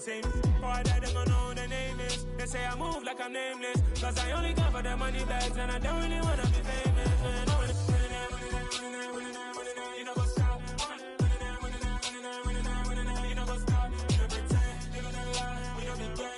same. Before I die, they gon' know who the name is. They say I move like I'm nameless. Cause I only come for the money bags and I don't really wanna be famous. You know, go stop. You know, go stop. You know, pretend. You know, lie. We don't be gay.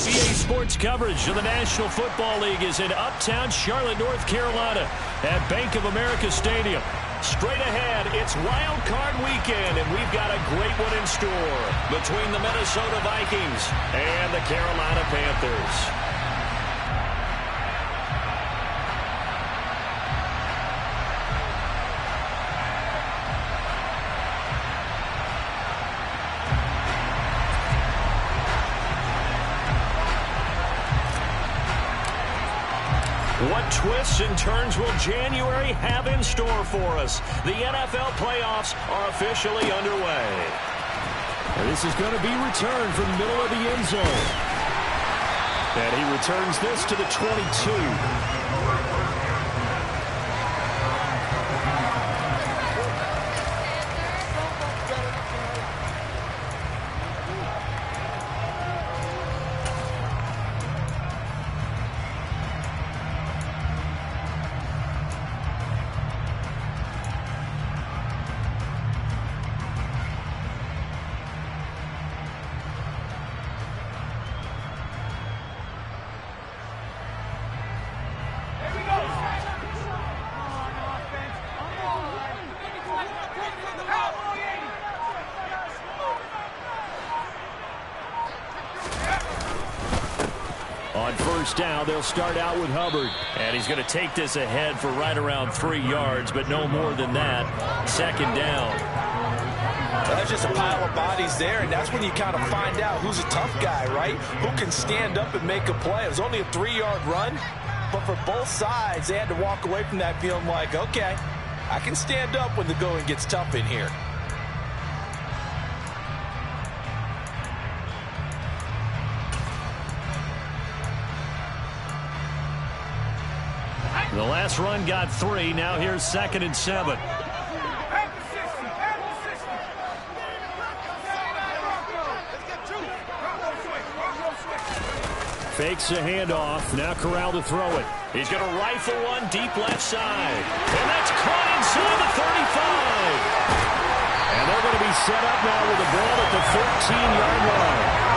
EA Sports coverage of the National Football League is in uptown Charlotte, North Carolina at Bank of America Stadium. Straight ahead, it's Wild Card Weekend, and we've got a great one in store between the Minnesota Vikings and the Carolina Panthers. What twists and turns will January have in store for us? The NFL playoffs are officially underway. And this is going to be returned from the middle of the end zone. And he returns this to the 22. On first down, they'll start out with Hubbard. And he's going to take this ahead for right around 3 yards, but no more than that. Second down. That's just a pile of bodies there, and that's when you kind of find out who's a tough guy, right? Who can stand up and make a play. It was only a 3-yard run, but for both sides, they had to walk away from that feeling like, okay, I can stand up when the going gets tough in here. The last run got 3. Now here's 2nd and 7. Fakes a handoff. Now Corral to throw it. He's going to rifle one deep left side. And that's caught inside the 35. And they're going to be set up now with the ball at the 13-yard line.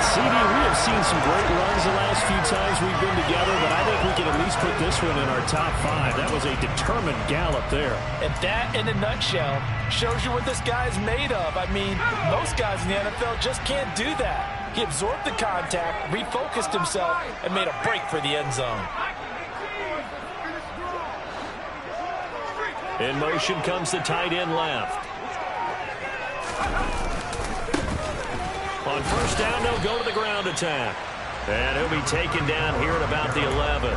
CD, we have seen some great runs the last few times we've been together, but I think we can at least put this one in our top 5. That was a determined gallop there. And that, in a nutshell, shows you what this guy's made of. I mean, most guys in the NFL just can't do that. He absorbed the contact, refocused himself, and made a break for the end zone. In motion comes the tight end left. On first down, they'll go to the ground attack. And he'll be taken down here at about the 11.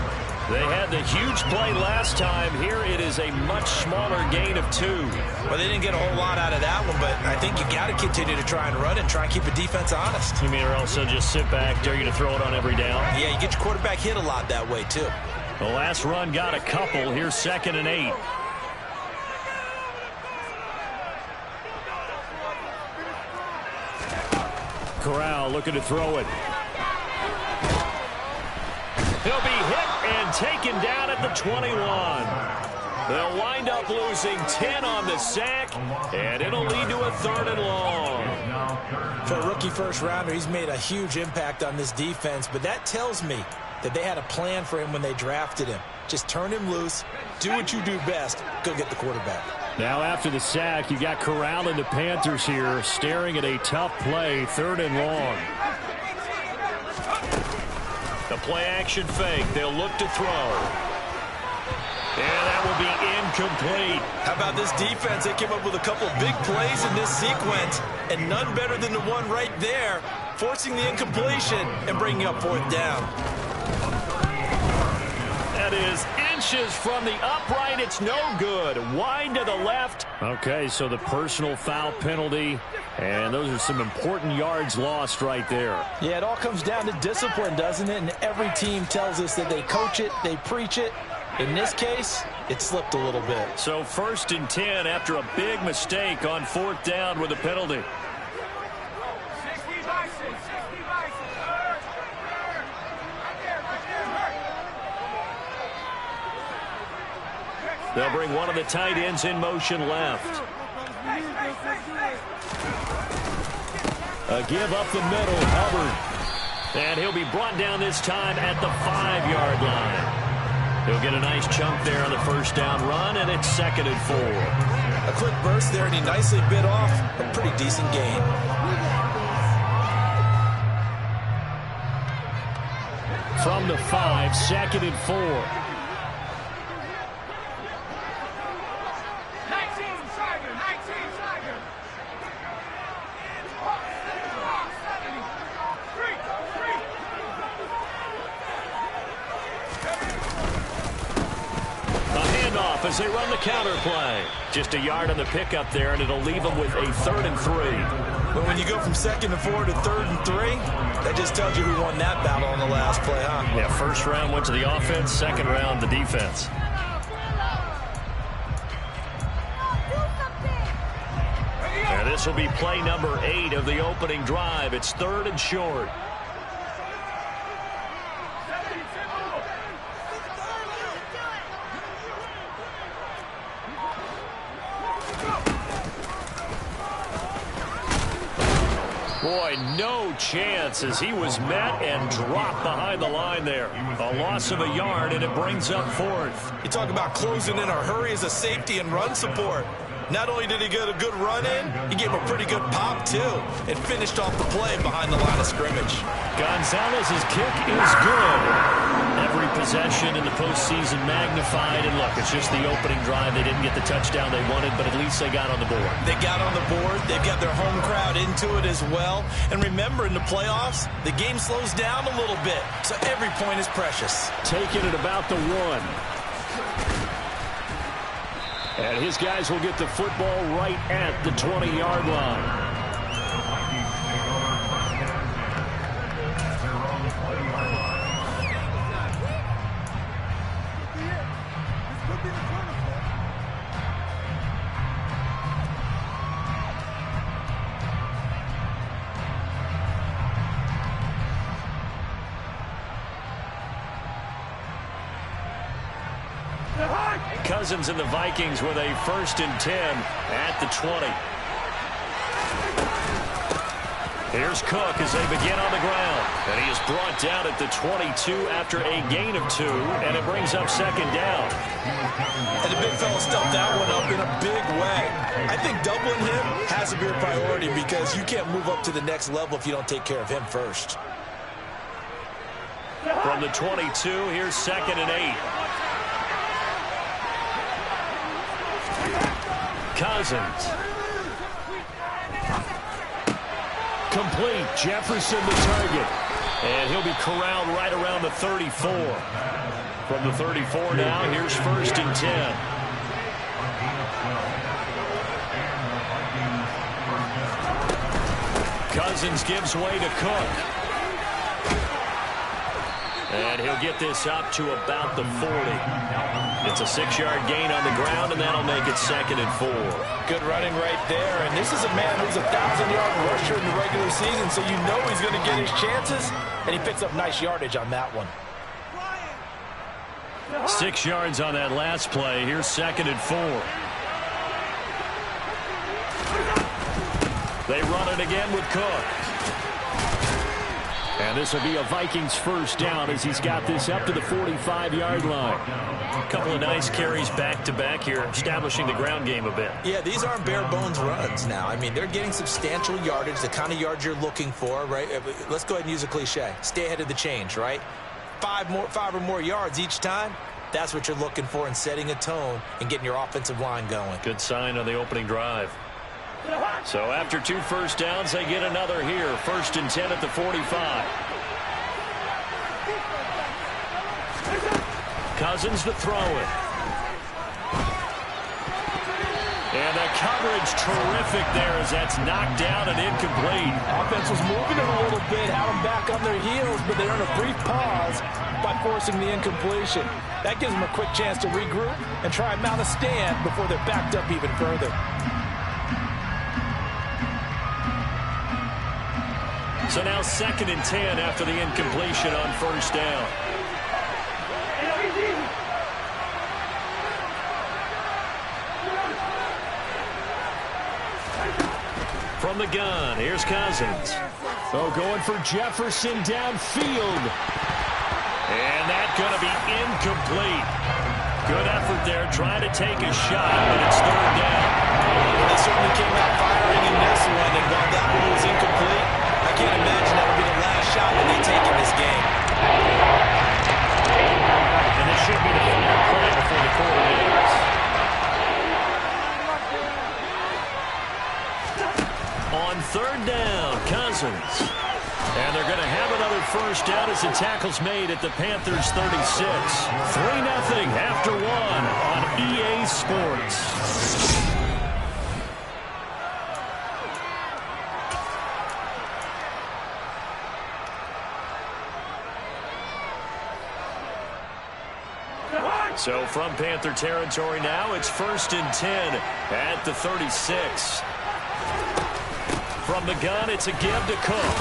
They had the huge play last time. Here it is a much smaller gain of 2. Well, they didn't get a whole lot out of that one, but I think you got to continue to try and run and try and keep the defense honest. You mean or also just sit back, dare you to throw it on every down? Yeah, you get your quarterback hit a lot that way, too. The last run got a couple. Here's 2nd and 8. Corral looking to throw it. He'll be hit and taken down at the 21. They'll wind up losing 10 on the sack, and it'll lead to a 3rd and long. For a rookie first-rounder, he's made a huge impact on this defense, but that tells me that they had a plan for him when they drafted him. Just turn him loose, do what you do best, go get the quarterback. Now after the sack, you got Corral and the Panthers here staring at a tough play, 3rd and long. The play-action fake. They'll look to throw. And that will be incomplete. How about this defense? They came up with a couple of big plays in this sequence, and none better than the one right there, forcing the incompletion and bringing up 4th down. That is launches from the upright. It's no good. Wide to the left. Okay, so the personal foul penalty, and those are some important yards lost right there. Yeah, it all comes down to discipline, doesn't it? And every team tells us that they coach it, they preach it. In this case, it slipped a little bit. So 1st and 10 after a big mistake on 4th down with a penalty. They'll bring one of the tight ends in motion left. A give up the middle, Hubbard. And he'll be brought down this time at the 5-yard line. He'll get a nice chunk there on the 1st down run, and it's 2nd and 4. A quick burst there, and he nicely bit off a pretty decent gain. From the 5, 2nd and 4. As they run the counter play. Just a yard on the pickup there, and it'll leave them with a 3rd and 3. But when you go from 2nd and 4 to 3rd and 3, that just tells you who won that battle on the last play, huh? Yeah, 1st round went to the offense, 2nd round the defense. And this will be play number 8 of the opening drive. It's 3rd and short. Boy, no chance as he was met and dropped behind the line there. A loss of a yard, and it brings up 4th. You talk about closing in a hurry as a safety and run support. Not only did he get a good run in, he gave him a pretty good pop, too, and finished off the play behind the line of scrimmage. Gonzalez's kick is good. Every possession in the postseason magnified, and look, it's just the opening drive. They didn't get the touchdown they wanted, but at least they got on the board. They got on the board. They've got their home crowd into it as well. And remember, in the playoffs, the game slows down a little bit, so every point is precious. Taking it about the 1. And his guys will get the football right at the 20-yard line. Cousins and the Vikings with a 1st and 10 at the 20. Here's Cook as they begin on the ground. And he is brought down at the 22 after a gain of 2, and it brings up 2nd down. And the big fella stuffed that one up in a big way. I think doubling him has to be a priority because you can't move up to the next level if you don't take care of him first. From the 22, here's 2nd and 8. Cousins. Complete. Jefferson the target. And he'll be corralled right around the 34. From the 34 now, here's 1st and 10. Cousins gives way to Cook. And he'll get this up to about the 40. It's a 6-yard gain on the ground, and that'll make it 2nd and 4. Good running right there. And this is a man who's a 1,000-yard rusher in the regular season, so you know he's going to get his chances. And he picks up nice yardage on that one. 6 yards on that last play. Here's 2nd and 4. They run it again with Cook. And this will be a Vikings 1st down as he's got this up to the 45-yard line. A couple of nice carries back-to-back here, establishing the ground game a bit. Yeah, these aren't bare-bones runs now. I mean, they're getting substantial yardage, the kind of yards you're looking for, right? Let's go ahead and use a cliche. Stay ahead of the change, right? 5 or more yards each time. That's what you're looking for in setting a tone and getting your offensive line going. Good sign on the opening drive. So after 2 first downs, they get another here. 1st and 10 at the 45. Cousins to throw it. And the coverage terrific there as that's knocked down and incomplete. Offense was moving it a little bit, had them back on their heels, but they earned a brief pause by forcing the incompletion. That gives them a quick chance to regroup and try and mount a stand before they're backed up even further. So now 2nd and 10 after the incompletion on first down. From the gun, here's Cousins. Oh, going for Jefferson downfield. And that's going to be incomplete. Good effort there trying to take a shot, but it's 3rd down. They certainly came out firing in this one, and while that one was incomplete, I can't imagine that will be the last shot that they take in this game. And this should be the final play before the quarter ends. On 3rd down, Cousins. And they're going to have another first down as the tackle's made at the Panthers 36. 3-0 after 1 on EA Sports. So from Panther territory now, it's 1st and 10 at the 36. From the gun, it's a give to Cook.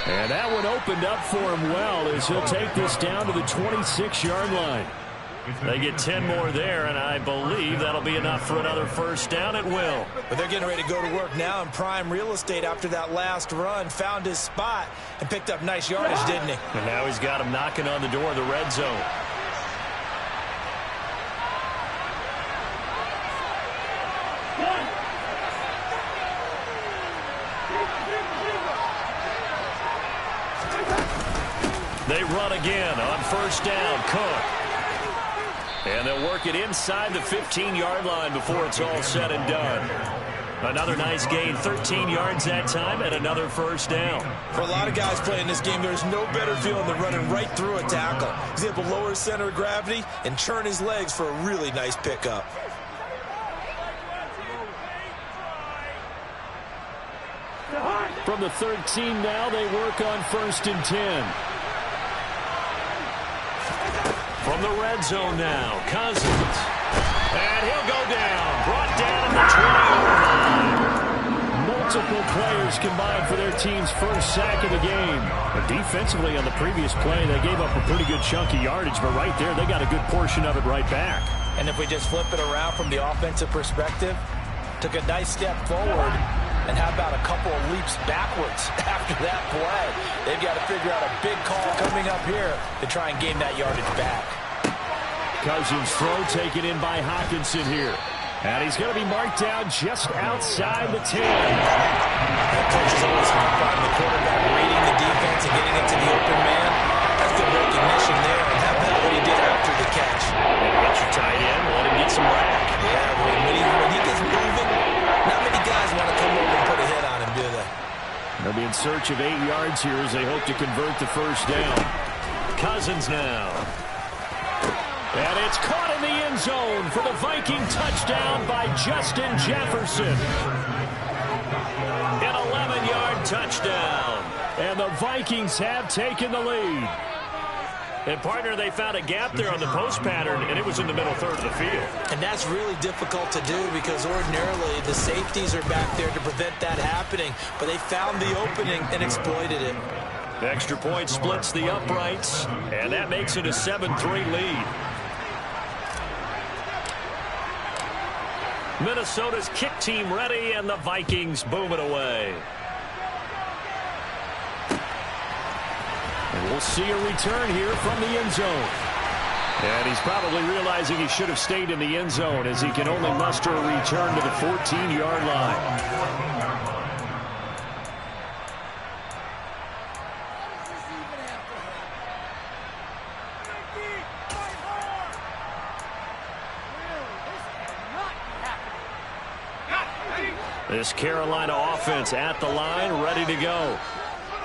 And that one opened up for him well as he'll take this down to the 26-yard line. They get 10 more there, and I believe that'll be enough for another first down. It will. But they're getting ready to go to work now in prime real estate after that last run. Found his spot and picked up nice yardage, didn't he? And now he's got him knocking on the door of the red zone. They run again on first down. Cook. And they'll work it inside the 15-yard line before it's all said and done. Another nice gain, 13 yards that time, and another first down. For a lot of guys playing this game, there's no better feeling than running right through a tackle. He's able to lower his center of gravity and churn his legs for a really nice pickup. From the 13 now, they work on 1st and 10. From the red zone now, Cousins. And he'll go down. Brought down at the 20-yard line. Multiple players combined for their team's first sack of the game. But defensively on the previous play, they gave up a pretty good chunk of yardage, but right there, they got a good portion of it right back. And if we just flip it around from the offensive perspective, took a nice step forward, and how about a couple of leaps backwards after that play? They've got to figure out a big call coming up here to try and gain that yardage back. Cousins' throw taken in by Hockenson here. And he's going to be marked down just outside the 10. That coach is always hard on the quarterback, reading the defense and getting into the open man. That's good recognition there. And how about what he did after the catch? Get your tight end, let him get some rack. Yeah, when he gets moving, not many guys want to come over and put a hit on him, do they? They'll be in search of 8 yards here as they hope to convert the first down. Cousins now. And it's caught in the end zone for the Viking touchdown by Justin Jefferson. An 11-yard touchdown. And the Vikings have taken the lead. And, partner, they found a gap there on the post pattern, and it was in the middle third of the field. And that's really difficult to do because ordinarily the safeties are back there to prevent that happening. But they found the opening and exploited it. The extra point splits the uprights, and that makes it a 7-3 lead. Minnesota's kick team ready, and the Vikings boom it away. And we'll see a return here from the end zone. And he's probably realizing he should have stayed in the end zone as he can only muster a return to the 14-yard line. This Carolina offense at the line, ready to go.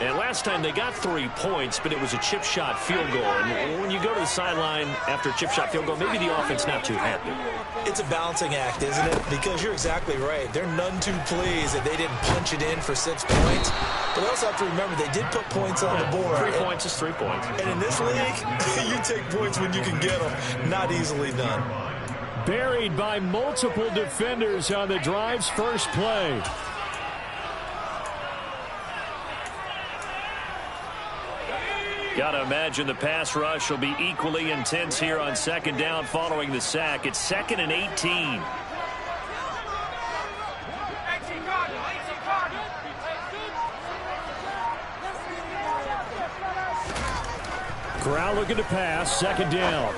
And last time they got 3 points, but it was a chip shot field goal. And when you go to the sideline after a chip shot field goal, maybe the offense not too happy. It's a balancing act, isn't it? Because you're exactly right. They're none too pleased that they didn't punch it in for 6 points. But they also have to remember they did put points on the board. 3 points is 3 points. And in this league, you take points when you can get them. Not easily done. Buried by multiple defenders on the drive's first play. Got to imagine the pass rush will be equally intense here on second down following the sack. It's 2nd and 18. Corral looking to pass, second down.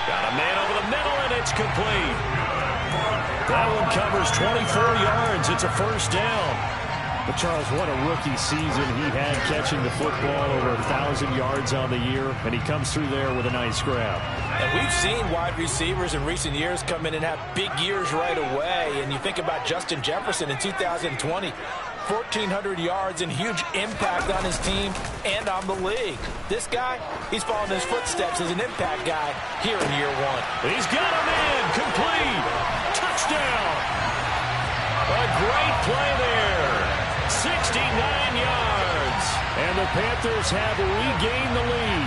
Got a man over the middle, and it's complete. That one covers 24 yards. It's a first down. But, Charles, what a rookie season he had catching the football, over 1,000 yards on the year, and he comes through there with a nice grab. And we've seen wide receivers in recent years come in and have big years right away. And you think about Justin Jefferson in 2020, 1,400 yards and huge impact on his team and on the league. This guy, he's following his footsteps as an impact guy here in year 1. He's got a man, complete, touchdown. A great play there. 69 yards. And the Panthers have regained the lead.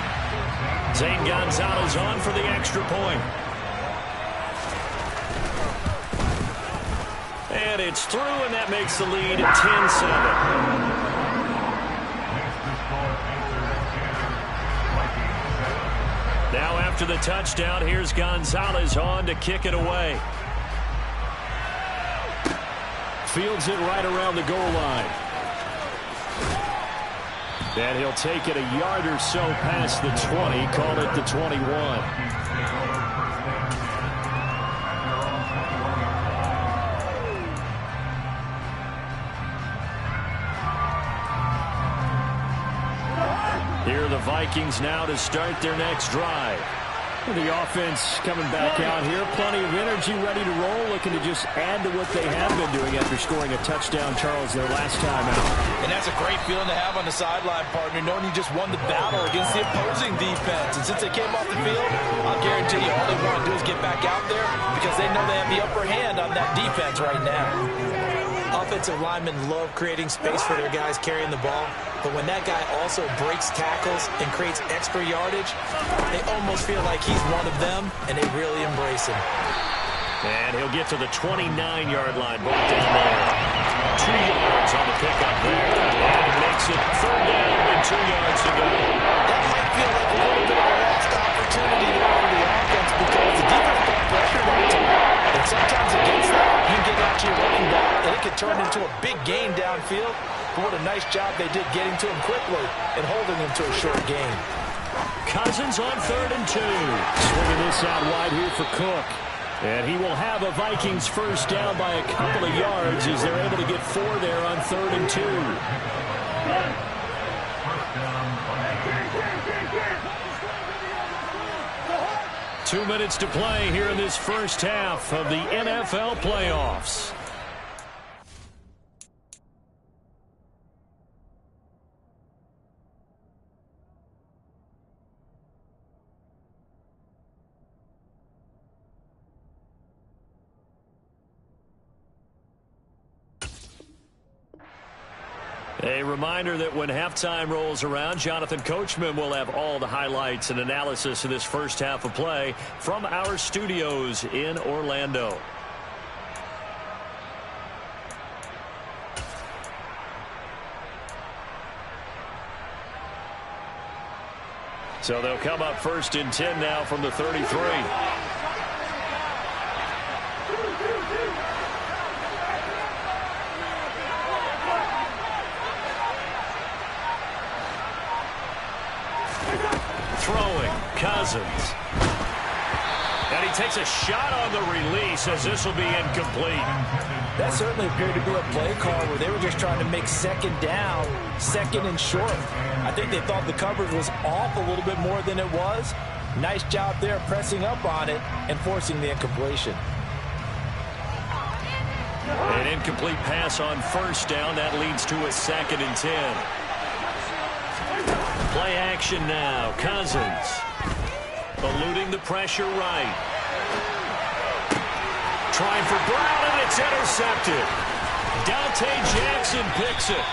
Zane Gonzalez on for the extra point. And it's through, and that makes the lead 10-7. Now after the touchdown, here's Gonzalez on to kick it away. Fields it right around the goal line. And he'll take it a yard or so past the 20, call it the 21. Here are the Vikings now to start their next drive. The offense coming back out here. Plenty of energy, ready to roll, looking to just add to what they have been doing after scoring a touchdown, Charles, their last time out. And that's a great feeling to have on the sideline, partner, knowing you just won the battle against the opposing defense. And since they came off the field, I'll guarantee you all they want to do is get back out there because they know they have the upper hand on that defense right now. Offensive linemen love creating space for their guys carrying the ball, but when that guy also breaks tackles and creates extra yardage, they almost feel like he's one of them, and they really embrace him. And he'll get to the 29-yard line, both down there. 2 yards on the pickup there, and he makes it 3rd down and 2 yards to go. That might feel like a little bit of a lost opportunity there for the offense because the defense got pressure that time. And sometimes against that, you can get out to your running back, and it can turn into a big gain downfield. But what a nice job they did getting to him quickly and holding him to a short gain. Cousins on 3rd and 2. Swinging this out wide here for Cook. And he will have a Vikings first down by a couple of yards as they're able to get 4 there on 3rd and 2. 2 minutes to play here in this first half of the NFL playoffs. A reminder that when halftime rolls around, Jonathan Coachman will have all the highlights and analysis of this first half of play from our studios in Orlando. So they'll come up 1st and 10 now from the 33. Throwing, Cousins. And he takes a shot on the release as this will be incomplete. That certainly appeared to be a play call where they were just trying to make 2nd down, 2nd and short. I think they thought the coverage was off a little bit more than it was. Nice job there pressing up on it and forcing the incompletion. An incomplete pass on first down. That leads to a 2nd and 10. Play action now. Cousins eluding the pressure right. Trying for Brown, and it's intercepted. Dante Jackson picks it.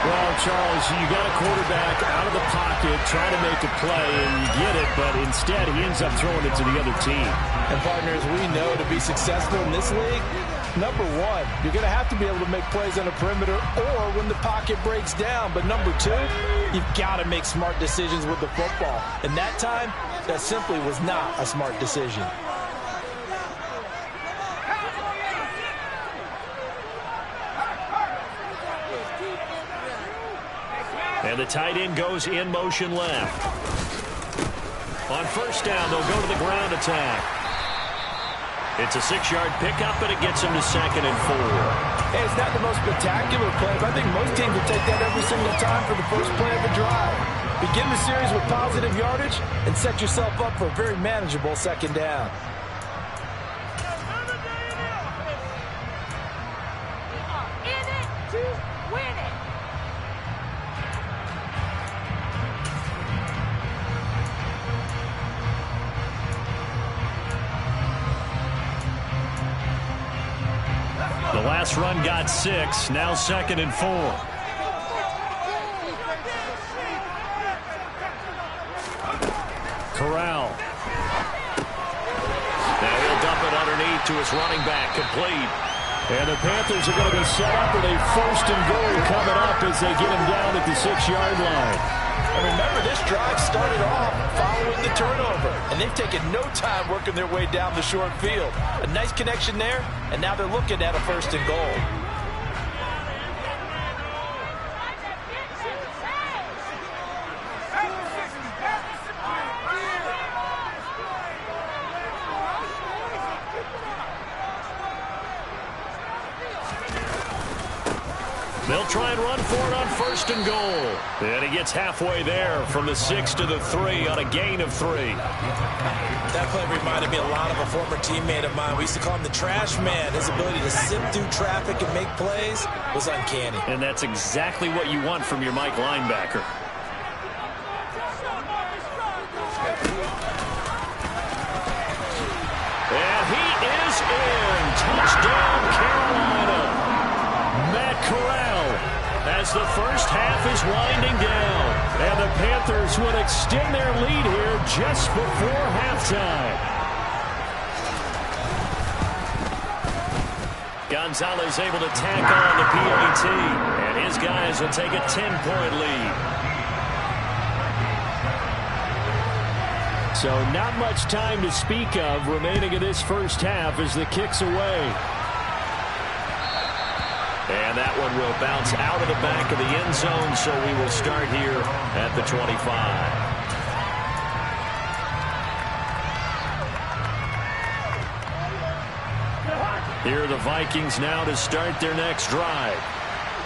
Well, Charles, you got a quarterback out of the pocket trying to make a play, and you get it, but instead he ends up throwing it to the other team. And partners, we know to be successful in this league, number one, you're going to have to be able to make plays on the perimeter or when the pocket breaks down. But number two, you've got to make smart decisions with the football. And that time, that simply was not a smart decision. And the tight end goes in motion left. On first down, they'll go to the ground attack. It's a 6-yard pickup, and it gets him to 2nd and 4. Hey, it's not the most spectacular play, but I think most teams would take that every single time for the first play of the drive. Begin the series with positive yardage and set yourself up for a very manageable 2nd down. In it to win it. The last run got 6. Now 2nd and 4. Corral. Now he'll dump it underneath to his running back. Complete. And the Panthers are going to be set up with a 1st and goal coming up as they get him down at the 6-yard line. And remember, this drive started off following the turnover, and they've taken no time working their way down the short field. A nice connection there, and now they're looking at a 1st and goal. They'll try and run for it on 1st and goal. And he gets halfway there from the 6 to the 3 on a gain of 3. That play reminded me a lot of a former teammate of mine. We used to call him the trash man. His ability to sift through traffic and make plays was uncanny. And that's exactly what you want from your Mike linebacker. And he is in. Touchdown, Carolina. Matt Corral, as the first half is winding down. And the Panthers will extend their lead here just before halftime. Gonzalez able to tack on the PAT. And his guys will take a 10-point lead. So not much time to speak of remaining in this first half as the kick's away. And that one will bounce out of the back of the end zone, so we will start here at the 25. Here are the Vikings now to start their next drive.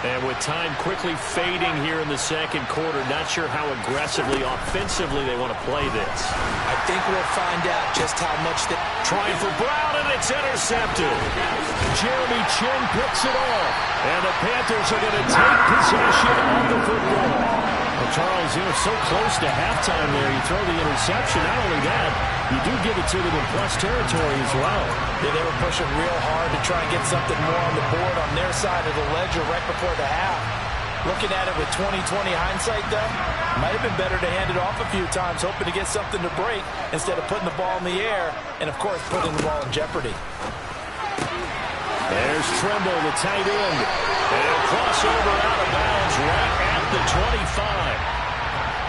And with time quickly fading here in the 2nd quarter, not sure how aggressively, offensively they want to play this. I think we'll find out just how much they... Trying for Brown, and it's intercepted. Jeremy Chin picks it off. And the Panthers are going to take possession of the football. Well, Charles, so close to halftime there. You throw the interception. Not only that, you do give it to them in plus territory as well. Yeah, they were pushing real hard to try and get something more on the board on their side of the ledger right before the half. Looking at it with 20/20 hindsight, though, might have been better to hand it off a few times, hoping to get something to break instead of putting the ball in the air and, of course, putting the ball in jeopardy. There's Trimble, the tight end. And a crossover out of bounds right at the 25.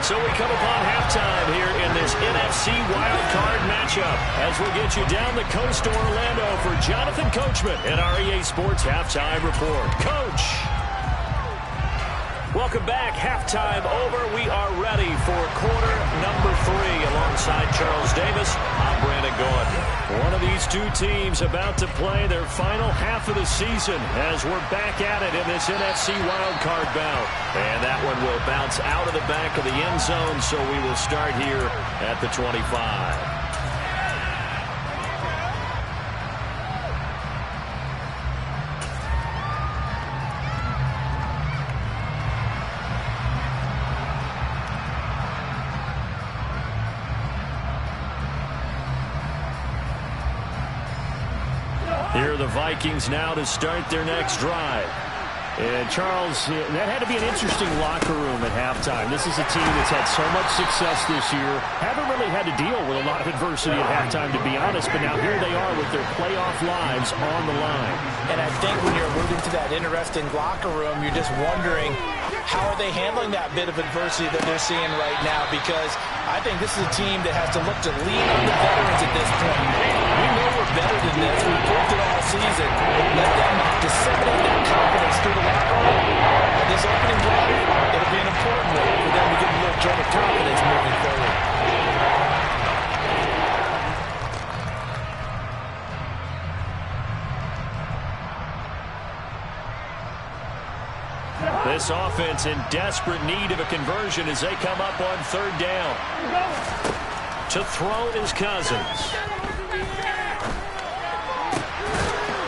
So we come upon halftime here in this NFC wildcard matchup as we'll get you down the coast to Orlando for Jonathan Coachman and our EA Sports Halftime Report. Coach! Welcome back. Halftime over. We are ready for quarter number 3. Alongside Charles Davis, I'm Brandon Gaudin. One of these two teams about to play their final half of the season as we're back at it in this NFC wildcard bout. And that one will bounce out of the back of the end zone, so we will start here at the 25. Here are the Vikings now to start their next drive. And, Charles, that had to be an interesting locker room at halftime. This is a team that's had so much success this year. Haven't really had to deal with a lot of adversity at halftime, to be honest. But now here they are with their playoff lives on the line. And I think when you're alluding to that interesting locker room, you're just wondering how are they handling that bit of adversity that they're seeing right now, because I think this is a team that has to look to lean on the veterans at this point. We know we're better than this. We've proved it all season. Let them disseminate that confidence through the locker room. And this opening drive, it'll be an important one for them to get a little jolt of confidence moving forward. This offense in desperate need of a conversion as they come up on third down. To throw is Cousins.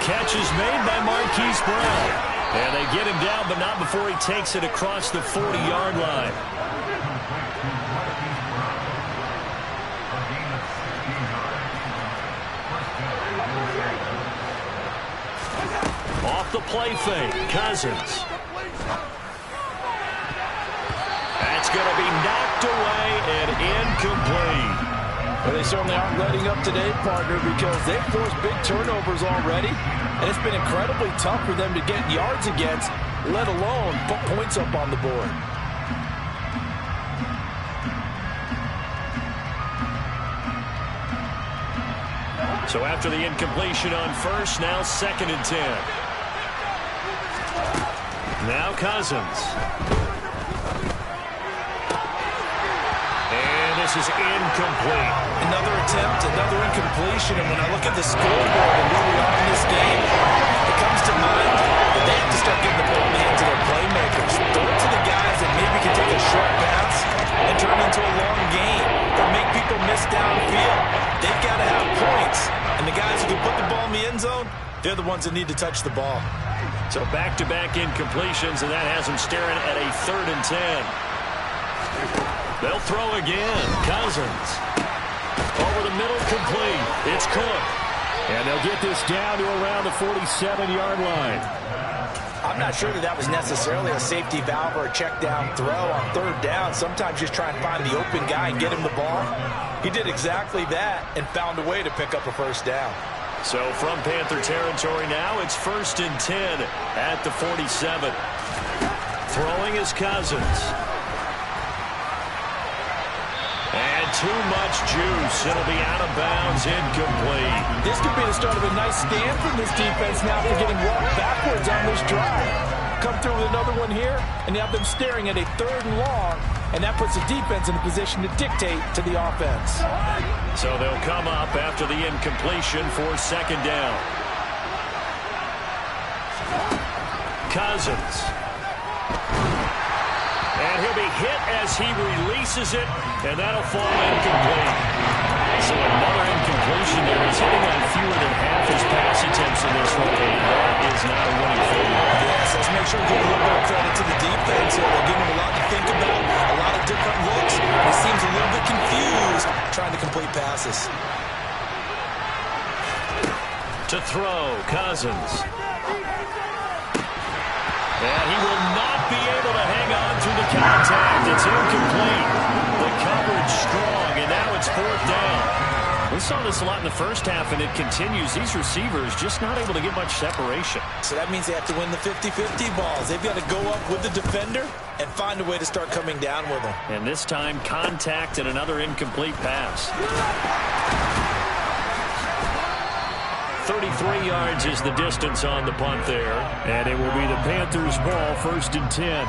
Catch is made by Marquise Brown. And they get him down, but not before he takes it across the 40-yard line. Off the play fake, Cousins. That's going to be knocked away and incomplete. Well, they certainly aren't letting up today, partner, because they've forced big turnovers already, and it's been incredibly tough for them to get yards against, let alone put points up on the board. So after the incompletion on first, now 2nd and 10. Now Cousins. This is incomplete. Another attempt, another incompletion, and when I look at the scoreboard and where we are in this game, it comes to mind that they have to start getting the ball in the hands of their playmakers. Throw it to the guys that maybe can take a short pass and turn it into a long game or make people miss downfield. They've got to have points, and the guys who can put the ball in the end zone, they're the ones that need to touch the ball. So back-to-back incompletions, and that has them staring at a 3rd and 10. They'll throw again. Cousins. Over the middle, complete. It's Cook. And they'll get this down to around the 47-yard line. I'm not sure that was necessarily a safety valve or a check down throw on 3rd down. Sometimes just try and find the open guy and get him the ball. He did exactly that and found a way to pick up a 1st down. So from Panther territory now, it's 1st and 10 at the 47. Throwing is Cousins. And too much juice. It'll be out of bounds, incomplete. This could be the start of a nice stand from this defense now for getting walked backwards on this drive. Come through with another one here, and you have them staring at a 3rd and long, and that puts the defense in a position to dictate to the offense. So they'll come up after the incompletion for 2nd down. Cousins. And he'll be hit as he releases it, and that'll fall incomplete. So another incompletion there. He's hitting on fewer than half his pass attempts in this one, and that is not a winning formula. Yes, let's make sure we give a little bit of credit to the defense here. They're giving him a lot to think about, a lot of different looks. He seems a little bit confused trying to complete passes. To throw, Cousins. And he will not be able to hang on through the contact. It's incomplete. The coverage strong, and now it's 4th down. We saw this a lot in the first half, and it continues. These receivers just not able to get much separation. So that means they have to win the 50-50 balls. They've got to go up with the defender and find a way to start coming down with them. And this time, contact and another incomplete pass. 33 yards is the distance on the punt there. And it will be the Panthers' ball, 1st and 10.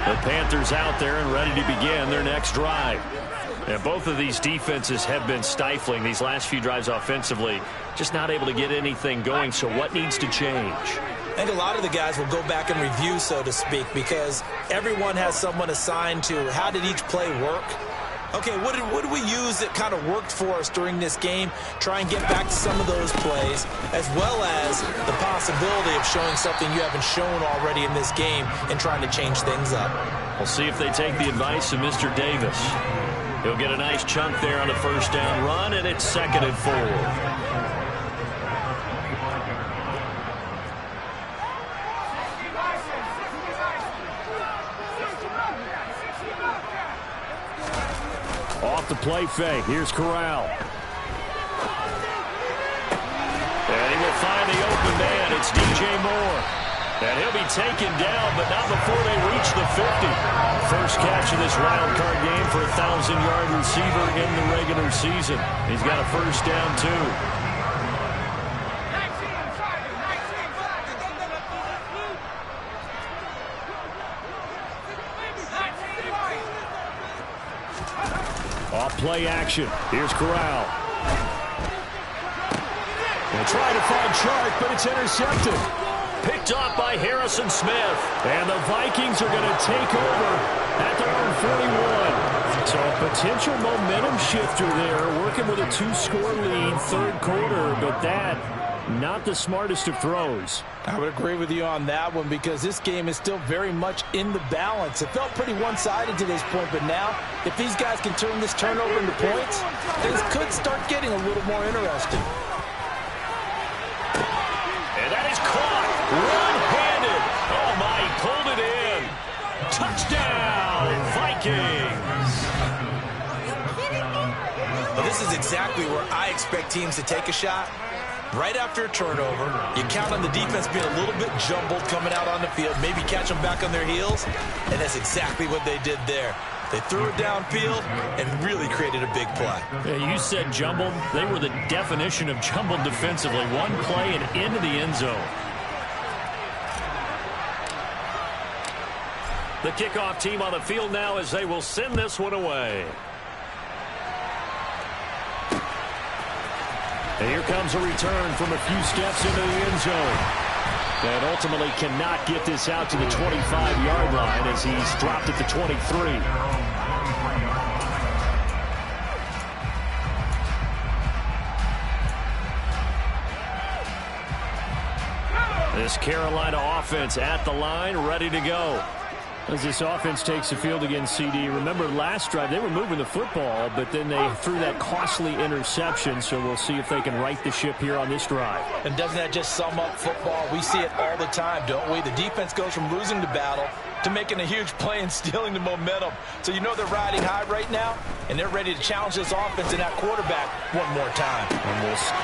The Panthers out there and ready to begin their next drive. And both of these defenses have been stifling these last few drives offensively. Just not able to get anything going, so what needs to change? I think a lot of the guys will go back and review, so to speak, because everyone has someone assigned to how did each play work. Okay, what did we use that kind of worked for us during this game? Try and get back to some of those plays, as well as the possibility of showing something you haven't shown already in this game and trying to change things up. We'll see if they take the advice of Mr. Davis. He'll get a nice chunk there on the first down run, and it's 2nd and 4. Off the play fake. Here's Corral. And he will find the open man. It's DJ Moore. And he'll be taken down, but not before they reach the 50. First catch of this wild card game for a 1,000-yard receiver in the regular season. He's got a first down, too. Off play action. Here's Corral. They'll try to find Chark, but it's intercepted. Picked off by Harrison Smith. And the Vikings are going to take over at their own 41. So a potential momentum shifter there, working with a 2-score lead, 3rd quarter, but that, not the smartest of throws. I would agree with you on that one because this game is still very much in the balance. It felt pretty one-sided to this point, but now, if these guys can turn this turnover into points, things could start getting a little more interesting. And that is caught one-handed. Oh, my, he pulled it in. Touchdown, Vikings. Well, this is exactly where I expect teams to take a shot. Right after a turnover, you count on the defense being a little bit jumbled coming out on the field, maybe catch them back on their heels, and that's exactly what they did there. They threw it downfield and really created a big play. Yeah, you said jumbled. They were the definition of jumbled defensively. One play and into the end zone. The kickoff team on the field now as they will send this one away. And here comes a return from a few steps into the end zone. And ultimately cannot get this out to the 25-yard line as he's dropped at the 23. This Carolina offense at the line, ready to go. As this offense takes the field against CD, remember last drive they were moving the football, but then they threw that costly interception, so we'll see if they can right the ship here on this drive. And doesn't that just sum up football? We see it all the time, don't we? The defense goes from losing the battle to making a huge play and stealing the momentum. So you know they're riding high right now, and they're ready to challenge this offense and that quarterback one more time.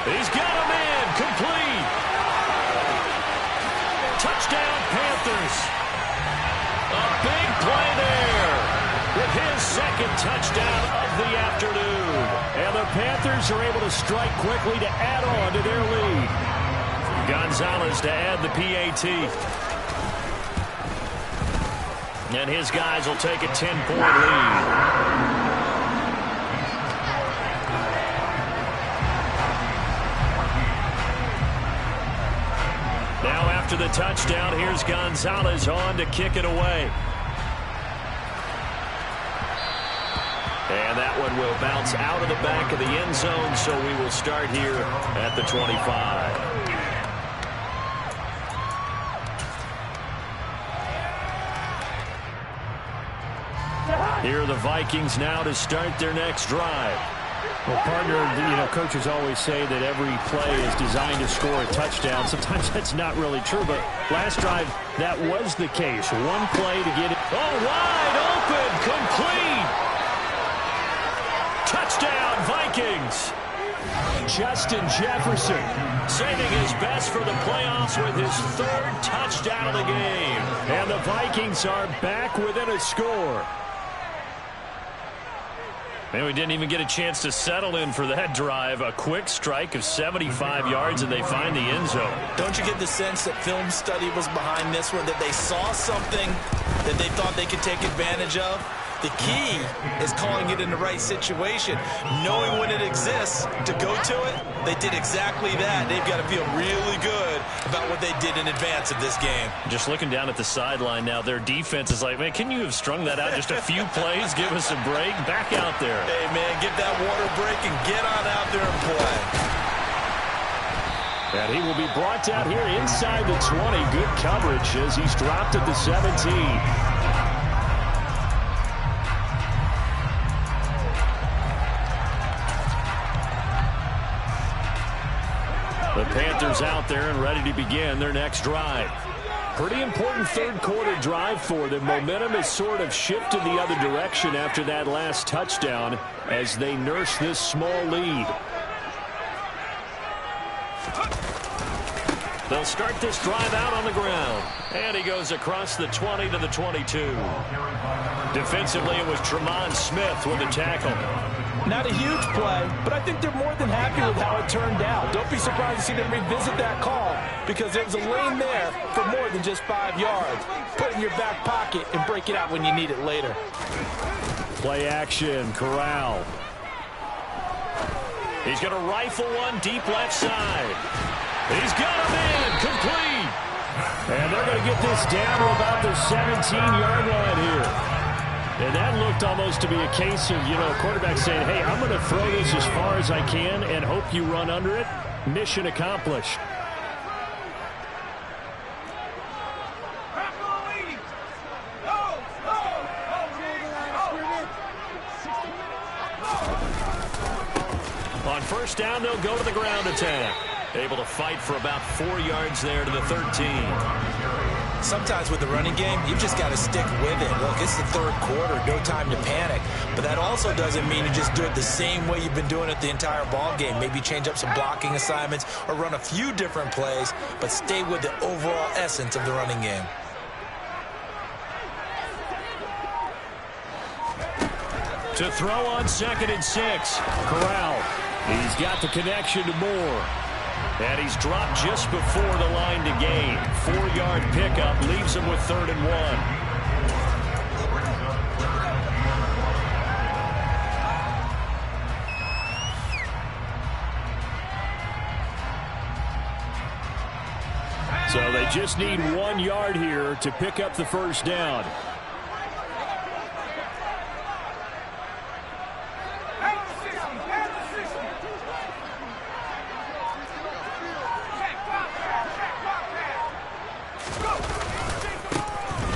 He's got him in, complete. Touchdown, Panthers. A big play there with his 2nd touchdown of the afternoon. And the Panthers are able to strike quickly to add on to their lead. Gonzalez to add the PAT. And his guys will take a 10-point lead. Now after the touchdown, here's Gonzalez on to kick it away. And that one will bounce out of the back of the end zone, so we will start here at the 25. Here are the Vikings now to start their next drive. Well, partner, coaches always say that every play is designed to score a touchdown. Sometimes that's not really true, but last drive, that was the case. One play to get it. Oh, wide open, complete. Touchdown, Vikings. Justin Jefferson saving his best for the playoffs with his 3rd touchdown of the game. And the Vikings are back within a score. And we didn't even get a chance to settle in for that drive. A quick strike of 75 yards, and they find the end zone. Don't you get the sense that film study was behind this one, that they saw something that they thought they could take advantage of? The key is calling it in the right situation, knowing when it exists to go to it. They did exactly that. They've got to feel really good about what they did in advance of this game. Just looking down at the sideline now, their defense is like, man, can you have strung that out just a few plays? Give us a break. Back out there. Hey, man, give that water break and get on out there and play. And he will be brought down here inside the 20. Good coverage as he's dropped at the 17. The Panthers out there and ready to begin their next drive. Pretty important third quarter drive for them. Momentum has sort of shifted the other direction after that last touchdown as they nurse this small lead. They'll start this drive out on the ground. And he goes across the 20 to the 22. Defensively, it was Tremont Smith with the tackle. Not a huge play, but I think they're more than happy with how it turned out. Don't be surprised to see them revisit that call because there was a lane there for more than just 5 yards. Put it in your back pocket and break it out when you need it later. Play action, Corral. He's going to rifle one deep left side. He's got a man complete. And they're going to get this down to about the 17-yard line here. And that looked almost to be a case of, quarterback saying, hey, I'm going to throw this as far as I can and hope you run under it. Mission accomplished. On first down, they'll go to the ground attack. Able to fight for about 4 yards there to the 13. Sometimes with the running game, you've just got to stick with it. Look, it's the third quarter, no time to panic. But that also doesn't mean you just do it the same way you've been doing it the entire ball game. Maybe change up some blocking assignments or run a few different plays, but stay with the overall essence of the running game. To throw on 2nd and 6. Corral. He's got the connection to Moore. And he's dropped just before the line to gain. 4-yard pickup leaves him with 3rd and 1. So they just need 1 yard here to pick up the first down.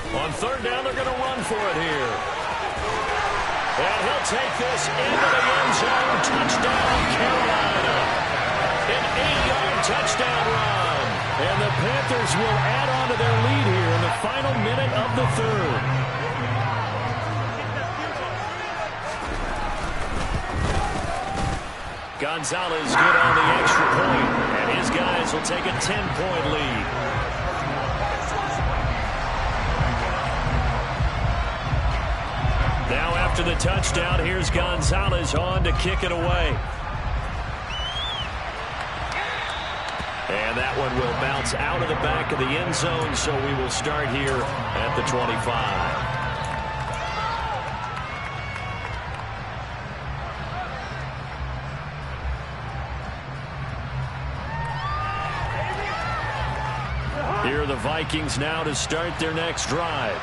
On 3rd down, they're going to run for it here. And he'll take this into the end zone. Touchdown, Carolina. An 8-yard touchdown run. And the Panthers will add on to their lead here in the final minute of the 3rd. Gonzalez good on the extra point. And his guys will take a 10-point lead. Now after the touchdown, here's Gonzalez on to kick it away. And that one will bounce out of the back of the end zone, so we will start here at the 25. Here are the Vikings now to start their next drive.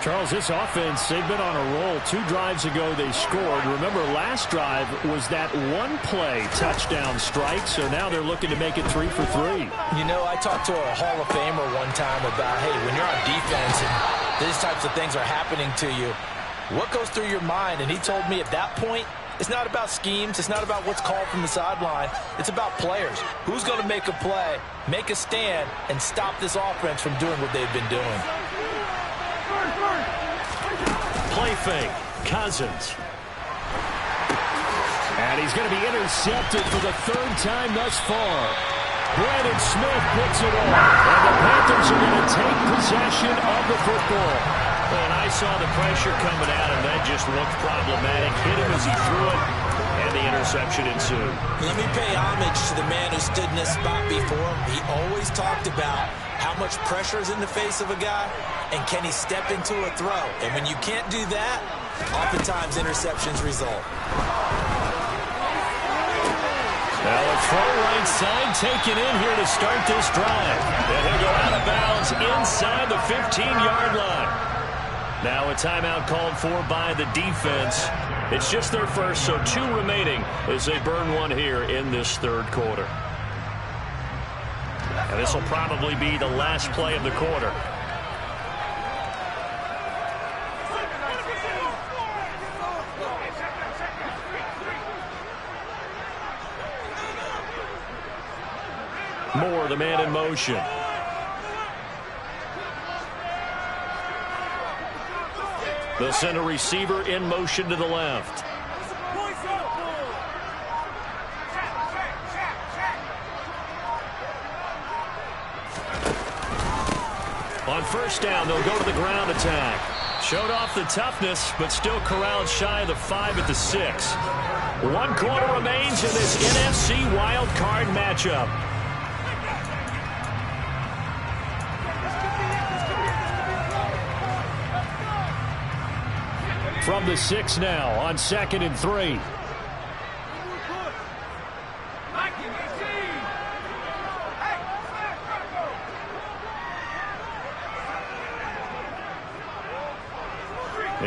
Charles, this offense, they've been on a roll. 2 drives ago, they scored. Remember, last drive was that one-play touchdown strike, so now they're looking to make it 3 for 3. You know, I talked to a Hall of Famer one time about, hey, when you're on defense and these types of things are happening to you, what goes through your mind? And he told me at that point, it's not about schemes. It's not about what's called from the sideline. It's about players. Who's going to make a play, make a stand, and stop this offense from doing what they've been doing? Play fake. Cousins. And he's going to be intercepted for the 3rd time thus far. Brandon Smith puts it on. And the Panthers are going to take possession of the football. And I saw the pressure coming at him. That just looked problematic. Hit him as he threw it. And the interception ensued. Let me pay homage to the man who stood in this spot before. He always talked about how much pressure is in the face of a guy and can he step into a throw. And when you can't do that, Oftentimes, interceptions result. Now a throw right side taken in here to start this drive. And he'll go out of bounds inside the 15-yard line. Now a timeout called for by the defense. It's just their first, so 2 remaining as they burn one here in this third quarter. And this will probably be the last play of the quarter. Moore, the man in motion. They'll send a receiver in motion to the left. On first down, they'll go to the ground attack. Showed off the toughness, but still corralled shy of the 5 at the 6. 1 quarter remains in this NFC wild card matchup. From the 6 now on 2nd and 3.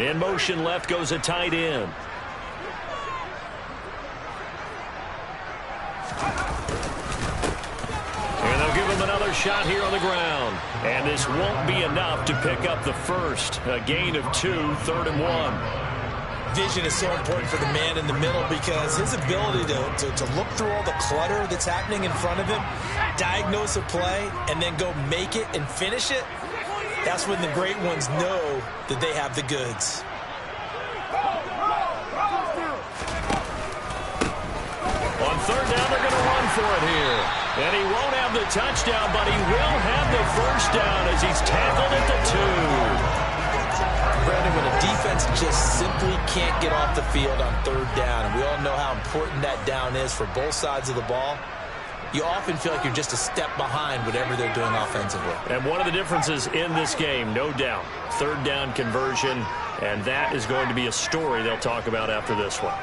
In motion left goes a tight end. And they'll give him another shot here on the ground. And this won't be enough to pick up the first. A gain of 2, 3rd and 1. Vision is so important for the man in the middle because his ability to look through all the clutter that's happening in front of him, diagnose a play, and then go make it and finish it, that's when the great ones know that they have the goods. On 3rd down, they're going to run for it here. And he won't have the touchdown, but he will have the first down as he's tackled at the 2. Brandon, when a defense just simply can't get off the field on 3rd down, and we all know how important that down is for both sides of the ball, you often feel like you're just a step behind whatever they're doing offensively. And one of the differences in this game, no doubt, 3rd down conversion, and that is going to be a story they'll talk about after this one.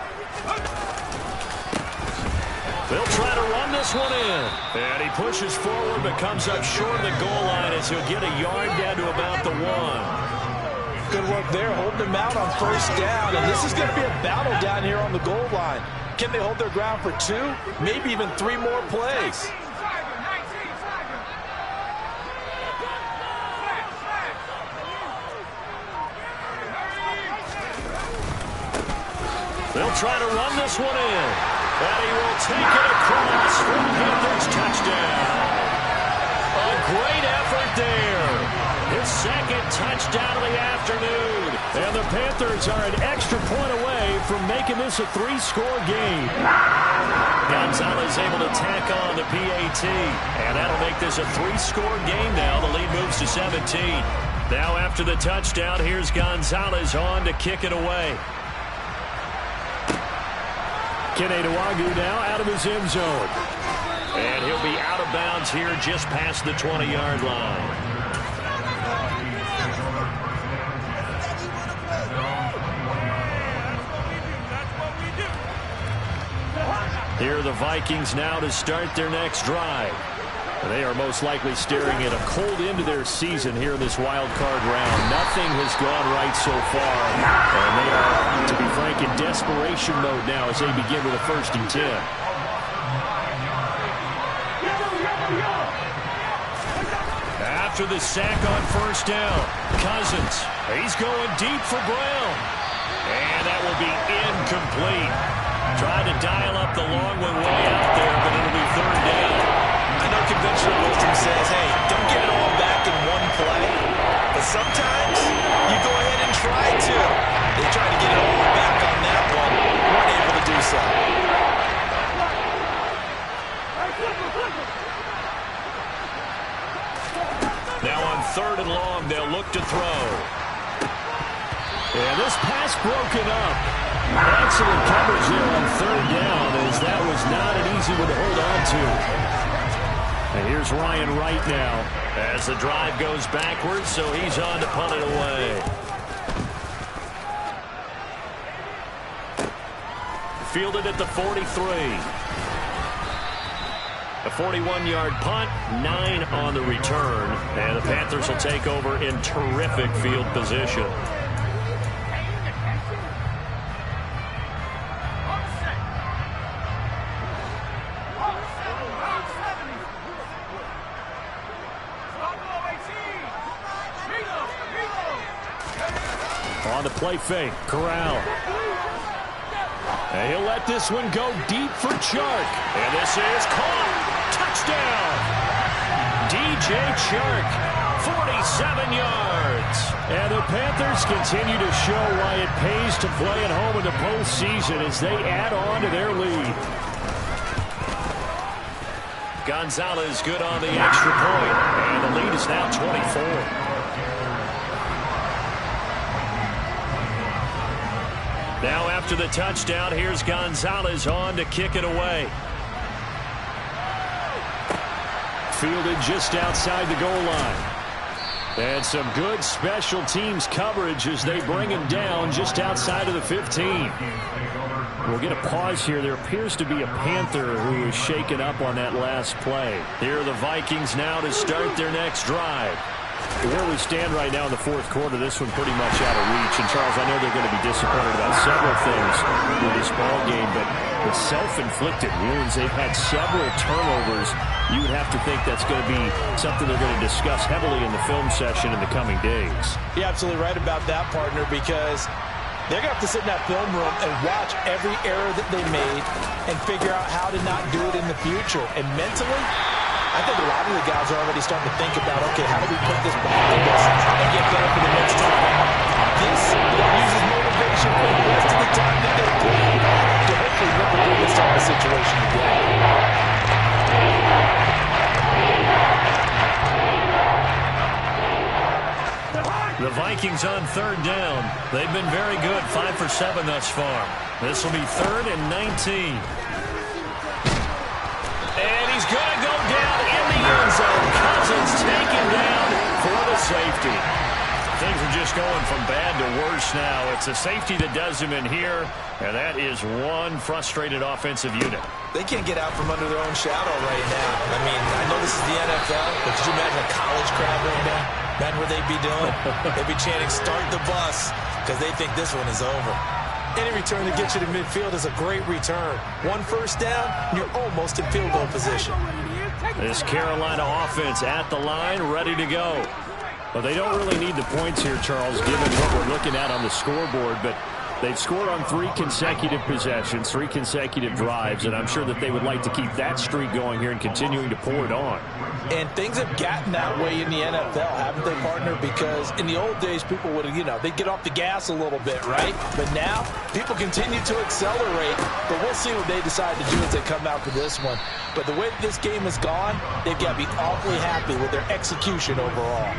They'll try to run this one in. And he pushes forward but comes up short of the goal line as he'll get a yard down to about the 1. Good work there, holding them out on 1st down. And this is going to be a battle down here on the goal line. Can they hold their ground for 2, maybe even 3 more plays? They'll try to run this one in. And he will take it across for the Panthers touchdown. A great effort there. His 2nd touchdown of the afternoon. And the Panthers are an extra point away from making this a 3-score game. Gonzalez able to tack on the PAT. And that'll make this a 3-score game now. The lead moves to 17. Now after the touchdown, here's Gonzalez on to kick it away. Keneduagu now out of his end zone. And he'll be out of bounds here just past the 20-yard line. Here are the Vikings now to start their next drive. They are most likely staring at a cold end to their season here in this wild card round. Nothing has gone right so far. And they are, to be frank, in desperation mode now as they begin with a 1st and 10. After the sack on 1st down, Cousins, he's going deep for Brown. And that will be incomplete. Trying to dial up the long one way out there, but it'll be 3rd down. I know conventional wisdom says, hey, don't get it all back in one play. But sometimes you go ahead and try to. They tried to get it all back on that one. Weren't able to do so. Now on 3rd and long, they'll look to throw. And this pass broken up. Excellent coverage there on 3rd down, as that was not an easy one to hold on to. And here's Ryan Wright now as the drive goes backwards, so he's on to punt it away. fielded at the 43. A 41-yard punt, 9 on the return, and the Panthers will take over in terrific field position. On the play fake, Corral. And he'll let this one go deep for Chark. And this is caught. Touchdown. DJ Chark, 47 yards. And the Panthers continue to show why it pays to play at home in the postseason as they add on to their lead. Gonzalez good on the extra point. And the lead is now 24. Now after the touchdown, here's Gonzalez on to kick it away. Fielded just outside the goal line. And some good special teams coverage as they bring him down just outside of the 15. We'll get a pause here. There appears to be a Panther who is shaken up on that last play. Here are the Vikings now to start their next drive. Where we stand right now in the fourth quarter, this one pretty much out of reach. And, Charles, I know they're going to be disappointed about several things with this ball game, but the self-inflicted wounds, they've had several turnovers. You would have to think that's going to be something they're going to discuss heavily in the film session in the coming days. You're absolutely right about that, partner, because they're going to have to sit in that film room and watch every error that they made and figure out how to not do it in the future. And mentally, I think a lot of the guys are already starting to think about, okay, how do we put this behind us and get better for the next time? This uses motivation for the rest of the time that they play to hopefully replicate this type of situation again. The Vikings on third down. They've been very good, 5 for 7 thus far. This will be 3rd and 19. And he's going to go down in the end zone. Cousins taken down for the safety. Things are just going from bad to worse now. It's a safety that does him in here, and that is one frustrated offensive unit. They can't get out from under their own shadow right now. I mean, I know this is the NFL, but could you imagine a college crowd right now? Imagine what they'd be doing. They'd be chanting, "Start the bus," because they think this one is over. Any return that gets you to midfield is a great return. 1 first down, you're almost in field goal position. This Carolina offense at the line, ready to go. But they don't really need the points here, Charles, given what we're looking at on the scoreboard. But they've scored on 3 consecutive possessions, 3 consecutive drives, and I'm sure that they would like to keep that streak going here and continuing to pour it on. And things have gotten that way in the NFL, haven't they, partner? Because in the old days, people would, they'd get off the gas a little bit, right? But now, people continue to accelerate. But we'll see what they decide to do as they come out for this one. But the way that this game has gone, they've got to be awfully happy with their execution overall.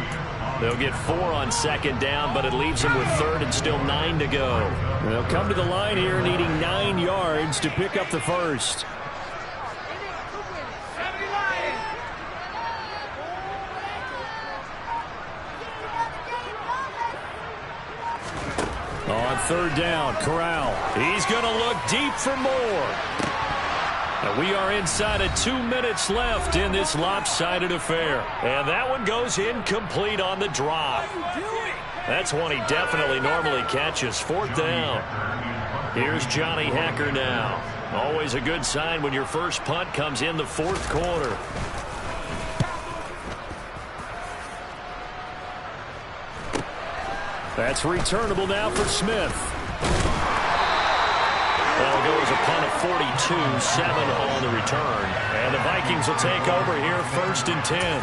They'll get 4 on 2nd down, but it leaves them with 3rd and still 9 to go. They'll come to the line here needing 9 yards to pick up the first. On 3rd down, Corral. He's going to look deep for more. And we are inside of 2 minutes left in this lopsided affair. And that one goes incomplete on the drop. That's one he definitely normally catches. 4th down. Here's Johnny Hacker now. Always a good sign when your first punt comes in the 4th quarter. That's returnable now for Smith. Well, goes a punt of 42, 7 on the return. And the Vikings will take over here 1st and 10.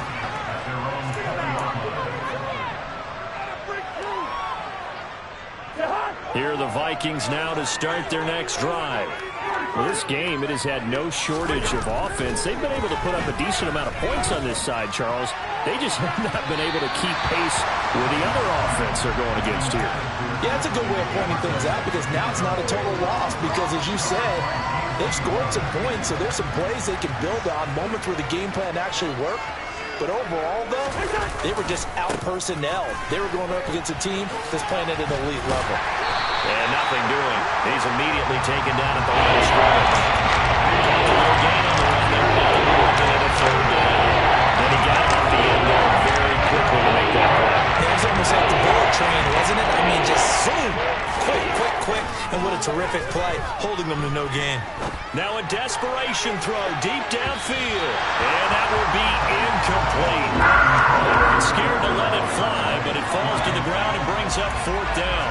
Here are the Vikings now to start their next drive. Well, this game, it has had no shortage of offense. They've been able to put up a decent amount of points on this side, Charles. They just have not been able to keep pace with the other offense they're going against here. Yeah, that's a good way of pointing things out because now it's not a total loss because, as you said, they've scored some points, so there's some plays they can build on, moments where the game plan actually worked. But overall, though, they were just out-personnelled. They were going up against a team that's playing at an elite level. And nothing doing. He's immediately taken down at the line of scrimmage. A little gain on the run there. Now we're looking at a third down. Then he got off the end there very quickly to make that play. It was almost like the bullet train, wasn't it? I mean, just zoom. Quick. And what a terrific play, holding them to no gain. Now a desperation throw deep downfield. And that will be incomplete. Scared to let it fly, but it falls to the ground and brings up fourth down.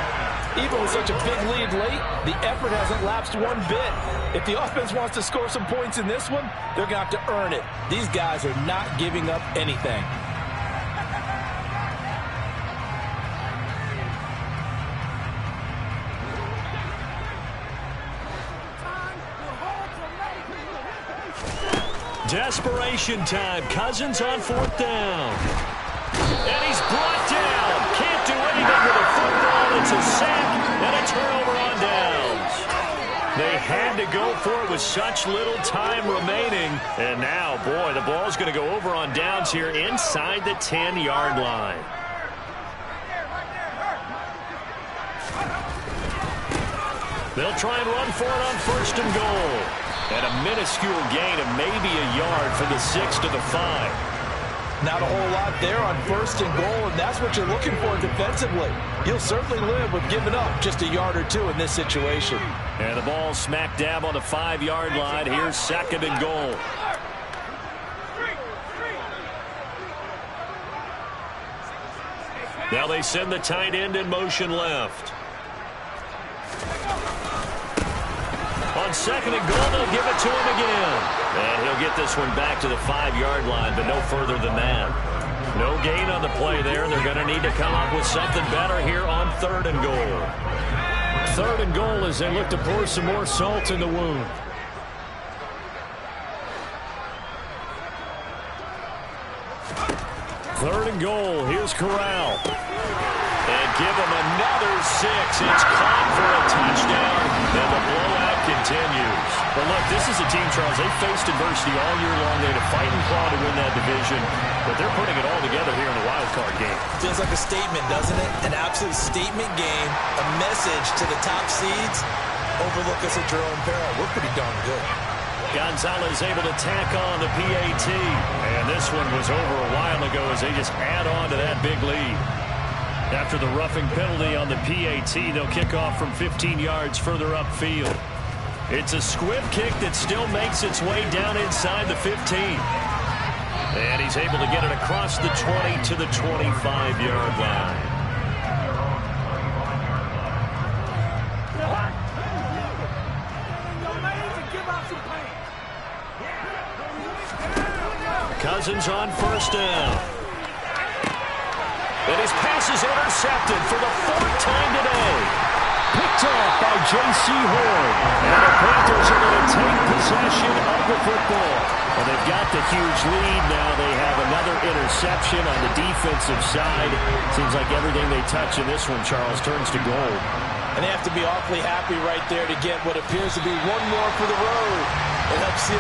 Even with such a big lead late, the effort hasn't lapsed one bit. If the offense wants to score some points in this one, they're going to have to earn it. These guys are not giving up anything. Desperation time. Cousins on fourth down. And he's brought down. Can't do anything with a football. It's a sack and a turnover on downs. They had to go for it with such little time remaining. And now, boy, the ball's going to go over on downs here inside the 10-yard line. They'll try and run for it on first and goal. And a minuscule gain of maybe a yard from the 6 to the 5. Not a whole lot there on first and goal, and that's what you're looking for defensively. You'll certainly live with giving up just a yard or two in this situation. And the ball smack dab on the 5-yard line. Here's second and goal. Now they send the tight end in motion left. On second and goal, they'll give it to him again. And he'll get this one back to the 5-yard line, but no further than that. No gain on the play there. They're going to need to come up with something better here on third and goal. Third and goal as they look to pour some more salt in the wound. Third and goal. Here's Corral. And give him another 6. It's caught for a touchdown. And the blowout continues. But look, this is a team, Charles, they faced adversity all year long. They had to fight and claw to win that division. But they're putting it all together here in the wild card game. Feels like a statement, doesn't it? An absolute statement game. A message to the top seeds. Overlook us at your own peril. We're pretty darn good. Gonzalez able to tack on the PAT. And this one was over a while ago as they just add on to that big lead. After the roughing penalty on the PAT, they'll kick off from 15 yards further upfield. It's a squib kick that still makes its way down inside the 15. And he's able to get it across the 20 to the 25-yard line. Cousins on first down. And his pass is intercepted for the 4th time today. Picked off by J.C. Horn. And the Panthers are going to take possession of the football. And they've got the huge lead. Now they have another interception on the defensive side. Seems like everything they touch in this one, Charles, turns to gold. And they have to be awfully happy right there to get what appears to be one more for the road. It helps seal